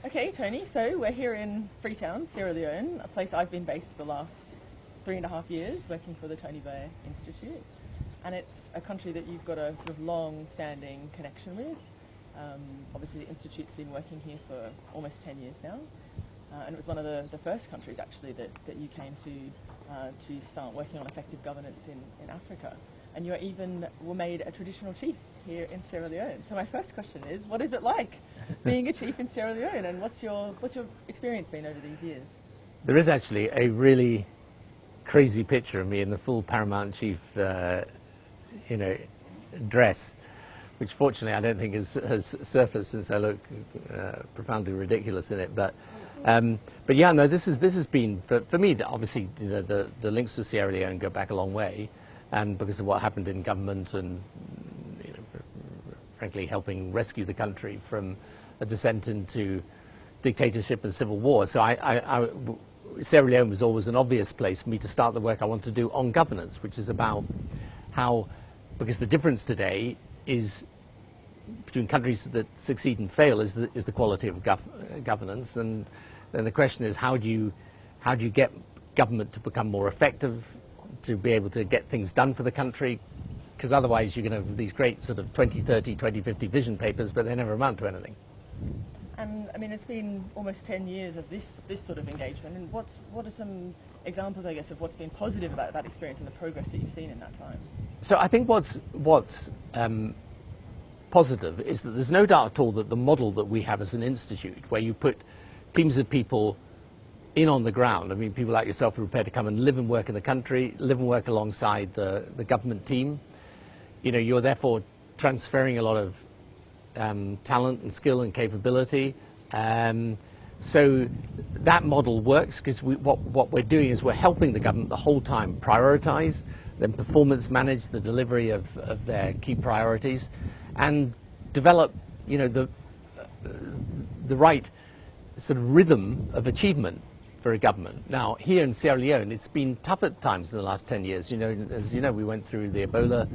Okay, Tony, so we're here in Freetown, Sierra Leone, a place I've been based the last 3.5 years, working for the Tony Blair Institute. And it's a country that you've got a sort of long-standing connection with. Obviously, the Institute's been working here for almost 10 years now. And it was one of the first countries, actually, that you came to start working on effective governance in Africa. And you even were made a traditional chief here in Sierra Leone. So my first question is, what is it like being a chief in Sierra Leone, and what's your experience been over these years? There is actually a really crazy picture of me in the full Paramount Chief, dress, which fortunately I don't think has surfaced since I look profoundly ridiculous in it. But yeah, no, this has been for me. Obviously, the links to Sierra Leone go back a long way, and because of what happened in government and frankly helping rescue the country from a descent into dictatorship and civil war. So Sierra Leone was always an obvious place for me to start the work I want to do on governance, which is about how, because the difference today is between countries that succeed and fail is the quality of governance, and then the question is how do you get government to become more effective, to be able to get things done for the country, because otherwise you're going to have these great sort of 2030, 2050 vision papers, but they never amount to anything. And I mean, it's been almost 10 years of this sort of engagement. And what are some examples, I guess, of what's been positive about that experience and the progress that you've seen in that time? So I think what's positive is that there's no doubt at all that the model that we have as an institute, where you put teams of people in on the ground, I mean, people like yourself who are prepared to come and live and work in the country, live and work alongside the government team. You're therefore transferring a lot of talent and skill and capability. So that model works because what we're doing is we're helping the government the whole time prioritize, then performance manage the delivery of their key priorities, and develop the right sort of rhythm of achievement for a government. Now, here in Sierra Leone, it's been tough at times in the last 10 years. As you know, we went through the Ebola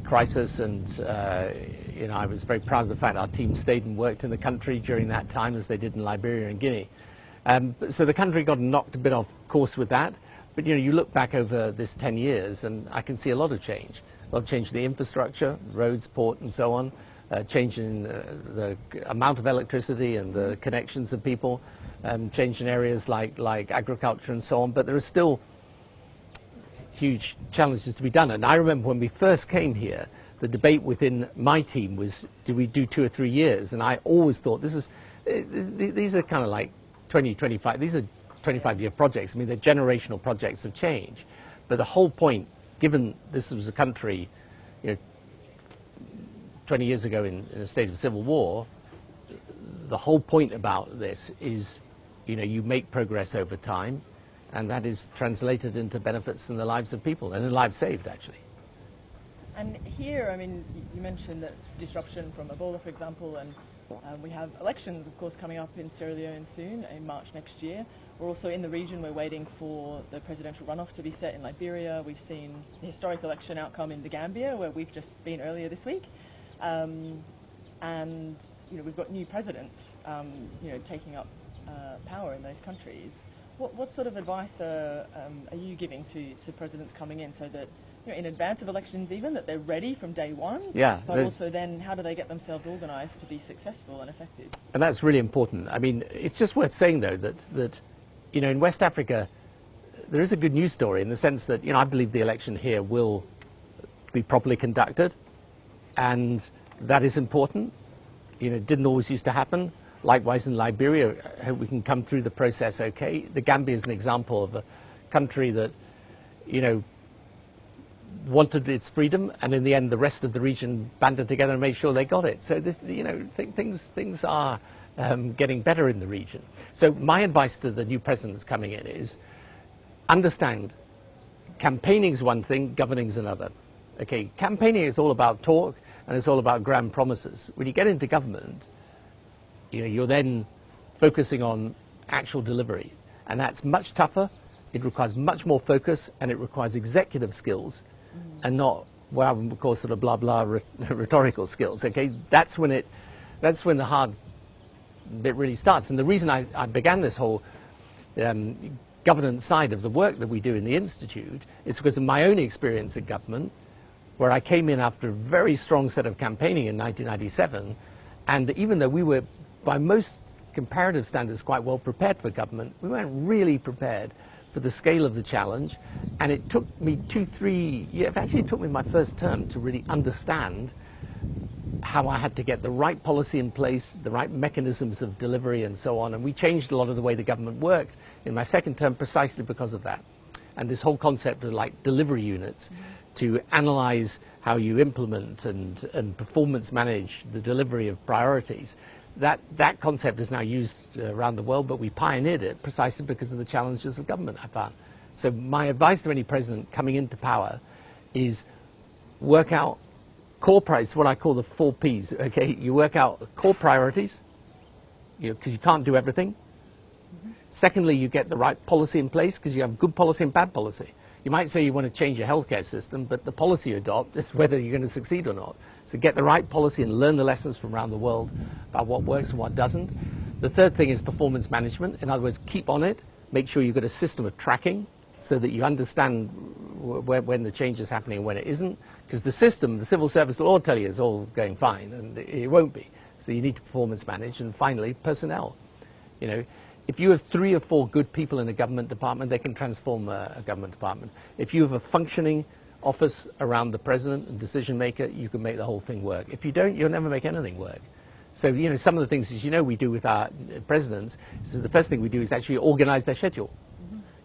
crisis, and I was very proud of the fact our team stayed and worked in the country during that time, as they did in Liberia and Guinea. So the country got knocked a bit off course with that. But you look back over this 10 years, and I can see a lot of change. A lot of change in the infrastructure, roads, port, and so on. Change in the amount of electricity and the connections of people. Change in areas like agriculture and so on. But there are still huge challenges to be done. And I remember when we first came here, the debate within my team was, do we do 2 or 3 years? And I always thought these are kind of like 20, 25, these are 25-year projects. I mean, they're generational projects of change. But the whole point, given this was a country, 20 years ago in a state of civil war, the whole point about this is, you make progress over time, and that is translated into benefits in the lives of people, and in lives saved, actually. And here, I mean, you mentioned that disruption from Ebola, for example, and we have elections, of course, coming up in Sierra Leone soon, in March next year. We're also in the region, we're waiting for the presidential runoff to be set in Liberia. We've seen the historic election outcome in the Gambia, where we've just been earlier this week. And, we've got new presidents, taking up power in those countries. What sort of advice are you giving to presidents coming in, so that, in advance of elections even, that they're ready from day one? Yeah. But also then, how do they get themselves organised to be successful and effective? And that's really important. I mean, it's just worth saying, though, that in West Africa, there is a good news story in the sense that, I believe the election here will be properly conducted, and that is important. It didn't always used to happen. Likewise in Liberia, I hope we can come through the process okay. The Gambia is an example of a country that, wanted its freedom, and in the end the rest of the region banded together and made sure they got it. So this, things are getting better in the region. So my advice to the new presidents coming in is, understand, campaigning is one thing, governing is another. Okay, campaigning is all about talk, and it's all about grand promises. When you get into government, you're then focusing on actual delivery, and that's much tougher. It requires much more focus, and it requires executive skills, and not what I would call sort of blah blah rhetorical skills. Okay, that's when the hard bit really starts. And the reason I began this whole governance side of the work that we do in the Institute is because of my own experience in government, where I came in after a very strong set of campaigning in 1997, and even though we were, by most comparative standards, quite well prepared for government, we weren't really prepared for the scale of the challenge. And it took me it took me my first term to really understand how I had to get the right policy in place, the right mechanisms of delivery and so on. And we changed a lot of the way the government worked in my second term precisely because of that. And this whole concept of like delivery units to analyze how you implement and performance manage the delivery of priorities. That concept is now used around the world, but we pioneered it precisely because of the challenges of government, I found. So my advice to any president coming into power is work out core priorities, what I call the 4 Ps, okay? You work out core priorities, because you can't do everything. Secondly, you get the right policy in place, because you have good policy and bad policy. You might say you want to change your healthcare system, but the policy you adopt is whether you're going to succeed or not. So get the right policy and learn the lessons from around the world about what works and what doesn't. The third thing is performance management. In other words, keep on it. Make sure you've got a system of tracking so that you understand when the change is happening and when it isn't. Because the system, the civil service will all tell you it's all going fine, and it won't be. So you need to performance manage. And finally, personnel. You know, if you have 3 or 4 good people in a government department, they can transform a government department. If you have a functioning office around the president and decision maker, you can make the whole thing work. If you don't, you'll never make anything work. So, you know, some of the things, as you know, we do with our presidents, so the first thing we do is actually organize their schedule.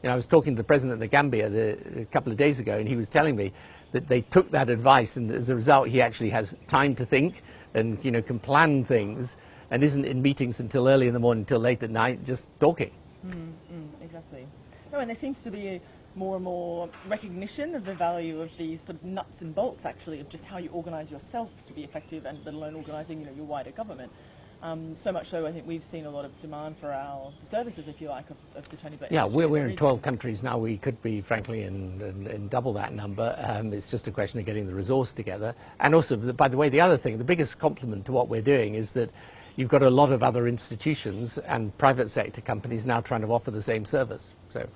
You know, I was talking to the president of the Gambia a couple of days ago, and he was telling me that they took that advice, and as a result, he actually has time to think and, you know, can things, and isn't in meetings until early in the morning, until late at night, just talking. Exactly. No, and there seems to be more and more recognition of the value of these sort of nuts and bolts, actually, of just how you organise yourself to be effective, and let alone organising, you know, your wider government. So much so, I think we've seen a lot of demand for our services, if you like, of the Tony Blair. Yeah, we're in 12 countries now. We could be, frankly, in double that number. It's just a question of getting the resource together. And also, by the way, the other thing, the biggest compliment to what we're doing is that you've got a lot of other institutions and private sector companies now trying to offer the same service. So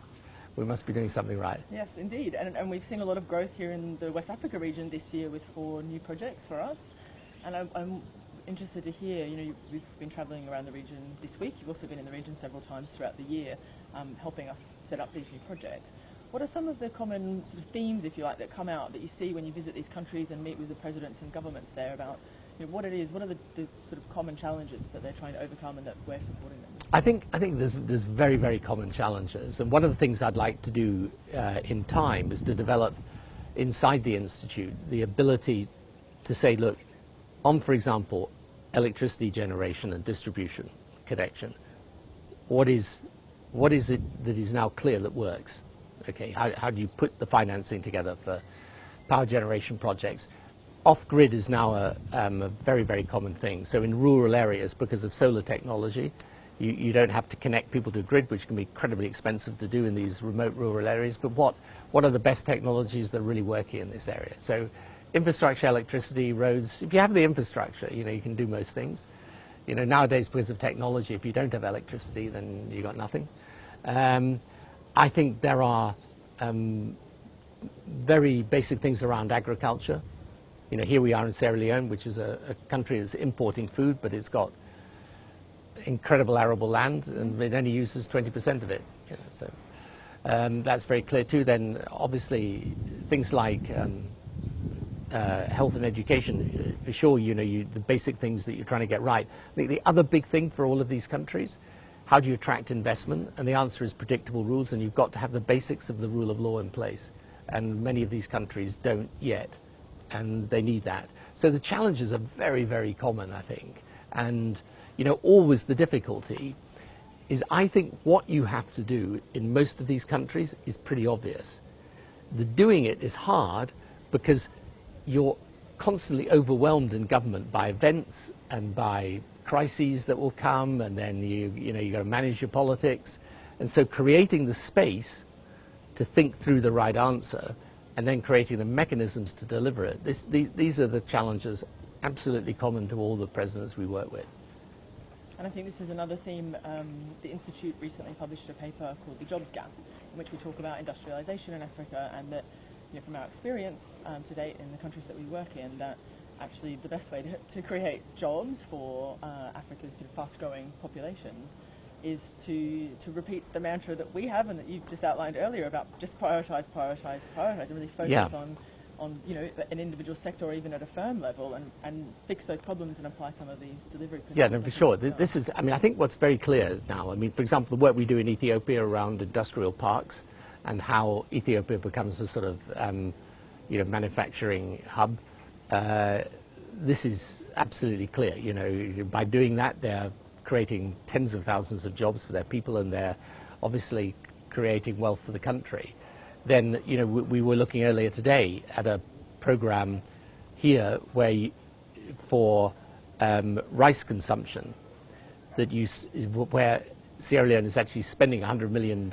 we must be doing something right. Yes, indeed. And we've seen a lot of growth here in the West Africa region this year with 4 new projects for us. And I'm interested to hear, you know, we've been travelling around the region this week. You've also been in the region several times throughout the year, helping us set up these new projects. What are some of the common sort of themes, if you like, that come out that you see when you visit these countries and meet with the presidents and governments there about, you know, what it is, what are the sort of common challenges that they're trying to overcome and that we're supporting them? I think there's very, very common challenges, and one of the things I'd like to do in time is to develop inside the Institute the ability to say, look, on, for example, electricity generation and distribution connection, what is it that is now clear that works? Okay, how do you put the financing together for power generation projects? Off-grid is now a very, very common thing. So in rural areas, because of solar technology, you don't have to connect people to a grid, which can be incredibly expensive to do in these remote rural areas. But what are the best technologies that are really working in this area? So infrastructure, electricity, roads. If you have the infrastructure, you know, you can do most things. You know, nowadays, because of technology, if you don't have electricity, then you got nothing. I think there are very basic things around agriculture. You know, here we are in Sierra Leone, which is a country that's importing food, but it's got incredible arable land, and it only uses 20% of it. You know, so that's very clear too. Then, obviously, things like health and education, for sure, you know, the basic things that you're trying to get right. I think the other big thing for all of these countries, how do you attract investment? And the answer is predictable rules, and you've got to have the basics of the rule of law in place. And many of these countries don't yet, and they need that. So the challenges are very, very common, I think. And, you know, always the difficulty is, I think what you have to do in most of these countries is pretty obvious. The doing it is hard because you're constantly overwhelmed in government by events and by crises that will come, and then you know, you got to manage your politics. And so creating the space to think through the right answer and then creating the mechanisms to deliver it, these are the challenges absolutely common to all the presidents we work with. And I think this is another theme. The Institute recently published a paper called The Jobs Gap, in which we talk about industrialization in Africa, and that, from our experience to date in the countries that we work in, that actually the best way to create jobs for Africa's sort of fast-growing populations is to repeat the mantra that we have and that you've just outlined earlier about just prioritise, and really focus on an individual sector or even at a firm level, and fix those problems and apply some of these delivery principles. Yeah, no, for sure. This is, I think what's very clear now, for example, the work we do in Ethiopia around industrial parks and how Ethiopia becomes a sort of, manufacturing hub, this is absolutely clear. By doing that, they're creating tens of thousands of jobs for their people, and they're obviously creating wealth for the country. Then, we were looking earlier today at a program here for rice consumption, where Sierra Leone is actually spending $100 million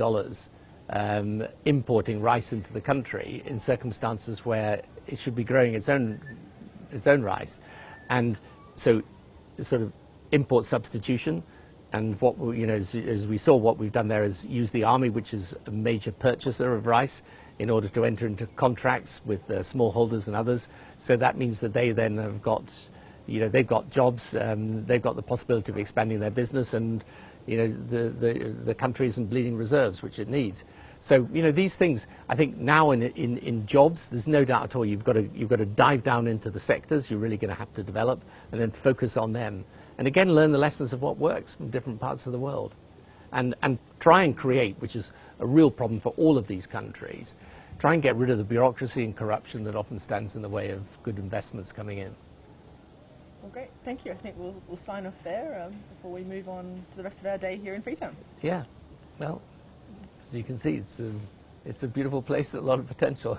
importing rice into the country in circumstances where it should be growing its own rice. And so sort of import substitution, and as we saw, what we've done there is use the army, which is a major purchaser of rice, in order to enter into contracts with smallholders and others. So that means that they then have got, they've got jobs, they've got the possibility of expanding their business, and the country isn't bleeding reserves, which it needs. So these things, I think now in jobs, there's no doubt at all you've got to dive down into the sectors you're really going to have to develop, and then focus on them. And again, learn the lessons of what works from different parts of the world, and try and create, which is a real problem for all of these countries, try and get rid of the bureaucracy and corruption that often stands in the way of good investments coming in. Well, great, thank you. I think we'll sign off there before we move on to the rest of our day here in Freetown. Yeah, well, as you can see, it's a beautiful place with a lot of potential,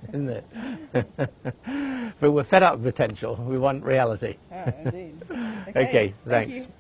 isn't it? But we're fed up with potential. We want reality. Yeah, indeed. Okay, thanks. Thank you.